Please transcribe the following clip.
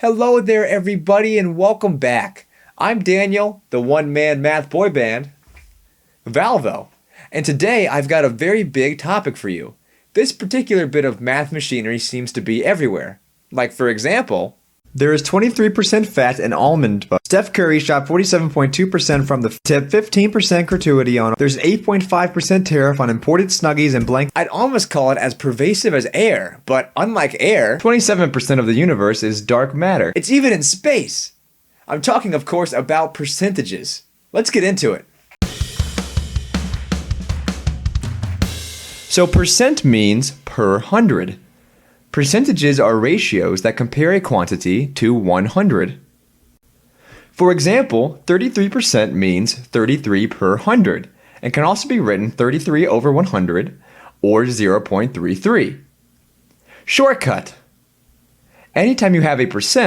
Hello there, everybody, and welcome back. I'm Daniel, the one-man math boy band, Valvo, and today I've got a very big topic for you. This particular bit of math machinery seems to be everywhere. Like, for example, there is 23% fat in almond butter. Steph Curry shot 47.2% from the tip, 15% gratuity on. There's an 8.5% tariff on imported Snuggies and blank. I'd almost call it as pervasive as air, but unlike air, 27% of the universe is dark matter. It's even in space. I'm talking, of course, about percentages. Let's get into it. So percent means per hundred. Percentages are ratios that compare a quantity to 100. For example, 33% means 33 per 100 and can also be written 33 over 100 or 0.33. Shortcut. Anytime you have a percent,